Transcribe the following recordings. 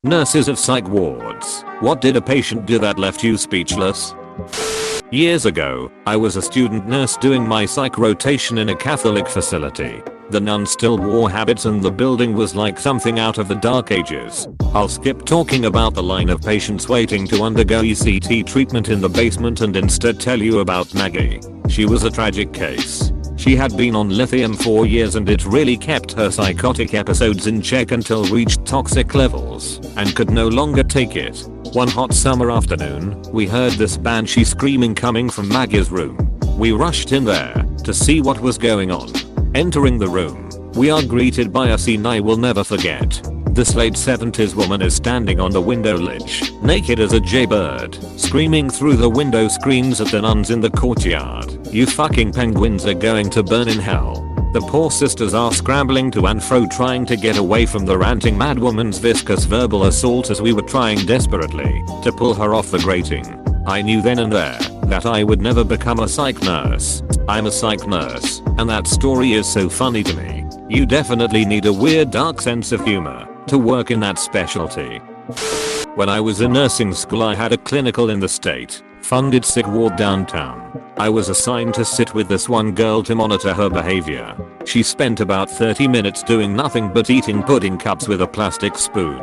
Nurses of psych wards, what did a patient do that left you speechless? Years ago, I was a student nurse doing my psych rotation in a Catholic facility. The nuns still wore habits and the building was like something out of the Dark Ages. I'll skip talking about the line of patients waiting to undergo ECT treatment in the basement and instead tell you about Maggie. She was a tragic case. She had been on lithium for years and it really kept her psychotic episodes in check until reached toxic levels and could no longer take it. One hot summer afternoon, we heard this banshee screaming coming from Maggie's room. We rushed in there to see what was going on. Entering the room, we are greeted by a scene I will never forget. This late 70s woman is standing on the window ledge, naked as a jaybird, screaming through the window screens at the nuns in the courtyard. "You fucking penguins are going to burn in hell." The poor sisters are scrambling to and fro trying to get away from the ranting madwoman's viscous verbal assault as we were trying desperately to pull her off the grating. I knew then and there that I would never become a psych nurse. I'm a psych nurse, and that story is so funny to me. You definitely need a weird dark sense of humor to work in that specialty. When I was in nursing school I had a clinical in the state funded sick ward downtown. I was assigned to sit with this one girl to monitor her behavior. She spent about 30 minutes doing nothing but eating pudding cups with a plastic spoon.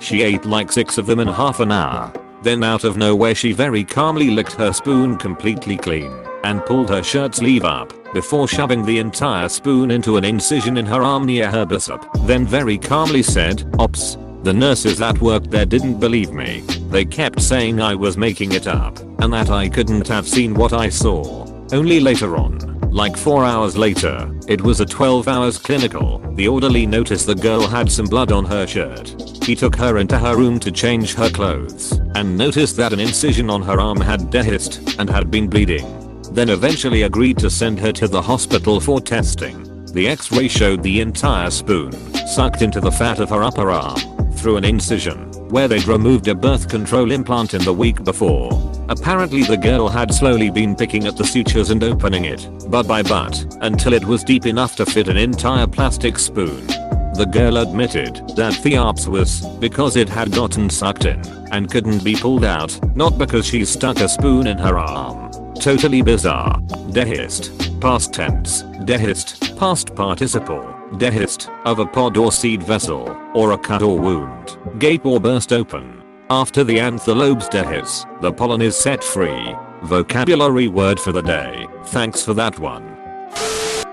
She ate like 6 of them in half an hour. Then out of nowhere she very calmly licked her spoon completely clean and pulled her shirt sleeve up before shoving the entire spoon into an incision in her arm near her bicep. Then very calmly said, "Ops." The nurses that worked there didn't believe me. They kept saying I was making it up and that I couldn't have seen what I saw. Only later on, like 4 hours later, it was a 12 hours clinical, the orderly noticed the girl had some blood on her shirt. He took her into her room to change her clothes and noticed that an incision on her arm had dehisced and had been bleeding. Then eventually agreed to send her to the hospital for testing. The x-ray showed the entire spoon sucked into the fat of her upper arm through an incision where they'd removed a birth control implant in the week before. Apparently the girl had slowly been picking at the sutures and opening it, butt by butt, until it was deep enough to fit an entire plastic spoon. The girl admitted that the ops was because it had gotten sucked in and couldn't be pulled out, not because she stuck a spoon in her arm. Totally bizarre. Dehisced. Past tense. Dehisced. Past participle. Dehisced of a pod or seed vessel, or a cut or wound, gape or burst open. After the anthelopes dehisce, the pollen is set free. Vocabulary word for the day. Thanks for that one.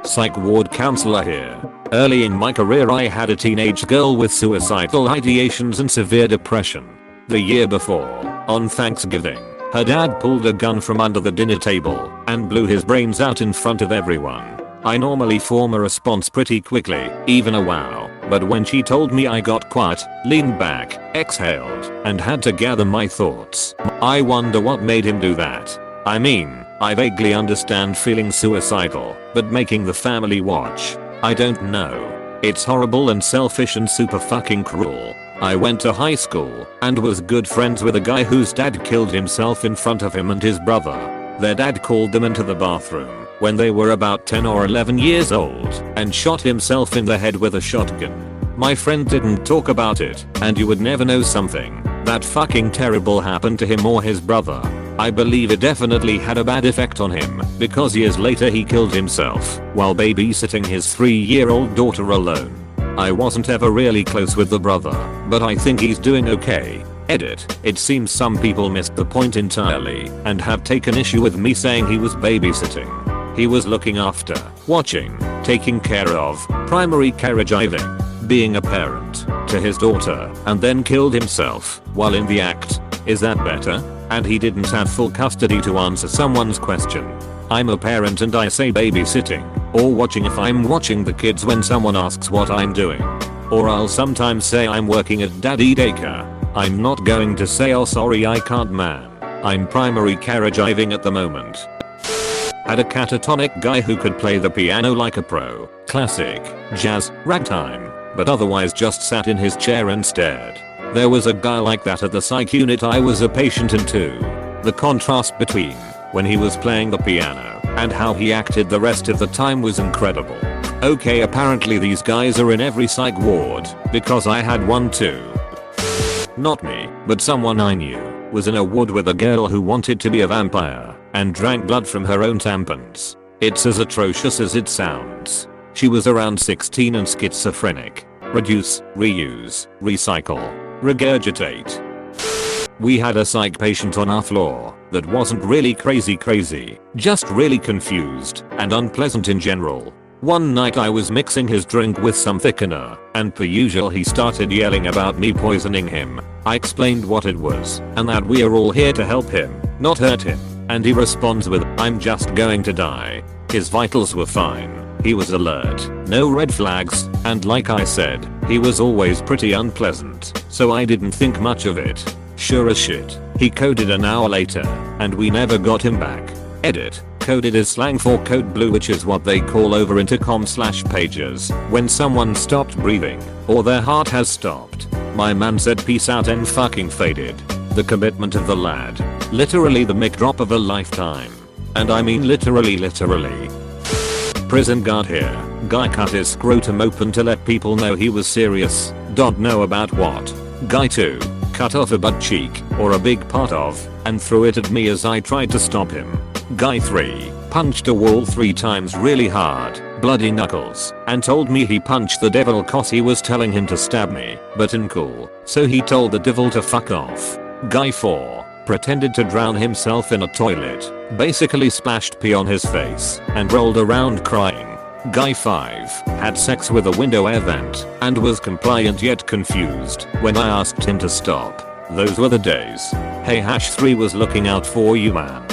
Psych ward counselor here. Early in my career I had a teenage girl with suicidal ideations and severe depression. The year before, on Thanksgiving, her dad pulled a gun from under the dinner table and blew his brains out in front of everyone. I normally form a response pretty quickly, even a wow, but when she told me I got quiet, leaned back, exhaled, and had to gather my thoughts. I wonder what made him do that. I mean, I vaguely understand feeling suicidal, but making the family watch, I don't know. It's horrible and selfish and super fucking cruel. I went to high school and was good friends with a guy whose dad killed himself in front of him and his brother. Their dad called them into the bathroom when they were about 10 or 11 years old and shot himself in the head with a shotgun. My friend didn't talk about it, and you would never know something that fucking terrible happened to him or his brother. I believe it definitely had a bad effect on him because years later he killed himself while babysitting his 3-year-old daughter alone. I wasn't ever really close with the brother, but I think he's doing okay. Edit. It seems some people missed the point entirely and have taken issue with me saying he was babysitting. He was looking after, watching, taking care of, primary caregiving, being a parent to his daughter, and then killed himself while in the act. Is that better? And he didn't have full custody to answer someone's question. I'm a parent and I say babysitting, or watching if I'm watching the kids when someone asks what I'm doing. Or I'll sometimes say I'm working at daddy daycare. I'm not going to say oh sorry I can't man. I'm primary caregiving at the moment. Had a catatonic guy who could play the piano like a pro, classic, jazz, ragtime, but otherwise just sat in his chair and stared. There was a guy like that at the psych unit I was a patient in too. The contrast between when he was playing the piano and how he acted the rest of the time was incredible. Okay, apparently these guys are in every psych ward because I had one too. not me, but someone I knew, was in a ward with a girl who wanted to be a vampire and drank blood from her own tampons. It's as atrocious as it sounds. She was around 16 and schizophrenic. Reduce, reuse, recycle, regurgitate. We had a psych patient on our floor that wasn't really crazy, just really confused and unpleasant in general. One night I was mixing his drink with some thickener, and per usual he started yelling about me poisoning him. I explained what it was, and that we are all here to help him, not hurt him. And he responds with, "I'm just going to die." His vitals were fine. He was alert, no red flags, and like I said, he was always pretty unpleasant, so I didn't think much of it. Sure as shit, he coded an hour later, and we never got him back. Edit. Coded is slang for code blue, which is what they call over intercom/pages when someone stopped breathing or their heart has stopped. My man said peace out and fucking faded. The commitment of the lad. Literally the mic drop of a lifetime. And I mean literally. Prison guard here. Guy cut his scrotum open to let people know he was serious. Don't know about what. Guy 2. Cut off a butt cheek, or a big part of, and threw it at me as I tried to stop him. Guy 3. Punched a wall 3 times really hard, bloody knuckles, and told me he punched the devil cause he was telling him to stab me, but in cool, so he told the devil to fuck off. Guy 4. Pretended to drown himself in a toilet, basically splashed pee on his face, and rolled around crying. Guy 5 had sex with a window air vent and was compliant yet confused when I asked him to stop. Those were the days. Hey #3 was looking out for you, man.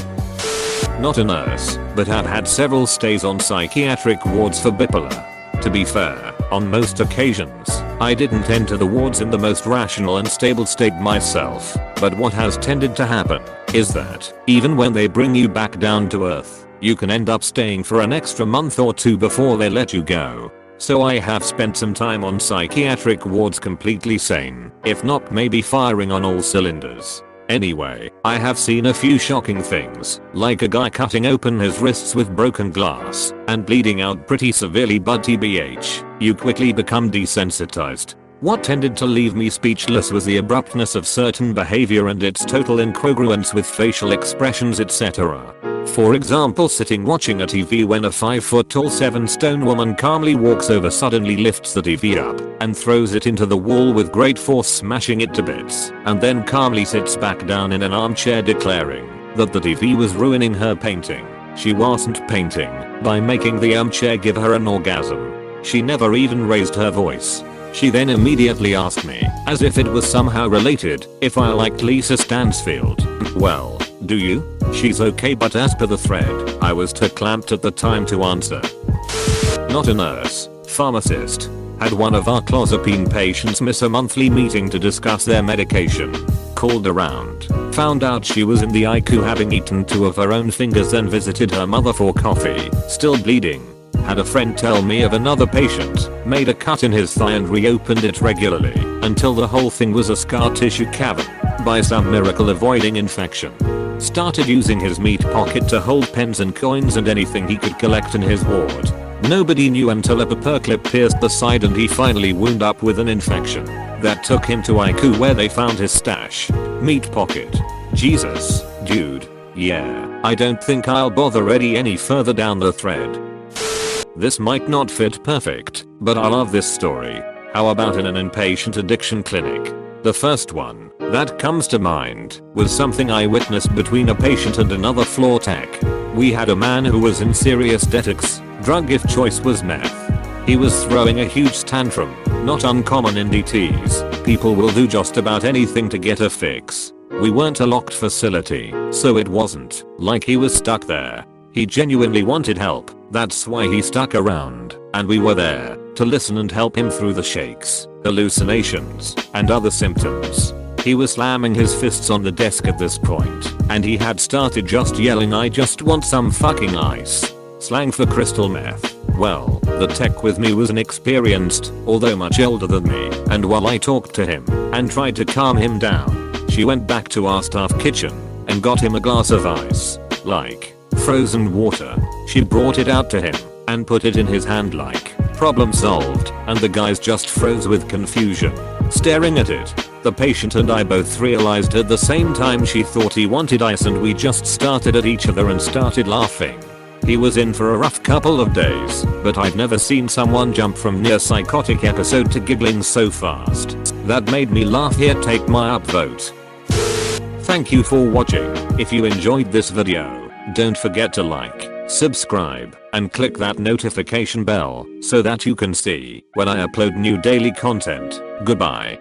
Not a nurse, but have had several stays on psychiatric wards for bipolar. To be fair, on most occasions, I didn't enter the wards in the most rational and stable state myself, but what has tended to happen is that, even when they bring you back down to earth, you can end up staying for an extra month or 2 before they let you go. So I have spent some time on psychiatric wards completely sane, if not maybe firing on all cylinders. Anyway, I have seen a few shocking things, like a guy cutting open his wrists with broken glass and bleeding out pretty severely, but TBH, you quickly become desensitized. What tended to leave me speechless was the abruptness of certain behavior and its total incongruence with facial expressions, etc. For example, sitting watching a TV when a 5'tall 7-stone woman calmly walks over, suddenly lifts the TV up and throws it into the wall with great force, smashing it to bits, and then calmly sits back down in an armchair declaring that the TV was ruining her painting. She wasn't painting by making the armchair give her an orgasm. She never even raised her voice. She then immediately asked me, as if it was somehow related, if I liked Lisa Stansfield. Well, do you? She's okay, but as per the thread, I was too clamped at the time to answer. Not a nurse, pharmacist. Had one of our clozapine patients miss a monthly meeting to discuss their medication. Called around, found out she was in the ICU having eaten 2 of her own fingers, then visited her mother for coffee, still bleeding. Had a friend tell me of another patient, made a cut in his thigh and reopened it regularly until the whole thing was a scar tissue cavern, by some miracle avoiding infection. Started using his meat pocket to hold pens and coins and anything he could collect in his ward. Nobody knew until a paperclip pierced the side and he finally wound up with an infection that took him to ICU, where they found his stash. Meat pocket. Jesus, dude. Yeah, I don't think I'll bother reading any further down the thread. This might not fit perfect, but I love this story. How about in an inpatient addiction clinic? The first one that comes to mind was something I witnessed between a patient and another floor tech. We had a man who was in serious detox, drug if choice was meth. He was throwing a huge tantrum, not uncommon in DTs. People will do just about anything to get a fix. We weren't a locked facility, so it wasn't like he was stuck there. He genuinely wanted help, that's why he stuck around, and we were there to listen and help him through the shakes, hallucinations, and other symptoms. He was slamming his fists on the desk at this point, and he had started just yelling, "I just want some fucking ice." Slang for crystal meth. Well, the tech with me was inexperienced, although much older than me, and while I talked to him and tried to calm him down, she went back to our staff kitchen and got him a glass of ice, like frozen water. She brought it out to him and put it in his hand like problem solved, and the guys just froze with confusion, staring at it. The patient and I both realized at the same time she thought he wanted ice, and we just started at each other and started laughing. He was in for a rough couple of days, but I've never seen someone jump from near psychotic episode to giggling so fast. That made me laugh. Here, take my upvote. Thank you for watching. If you enjoyed this video, don't forget to like, subscribe, and click that notification bell so that you can see when I upload new daily content. Goodbye.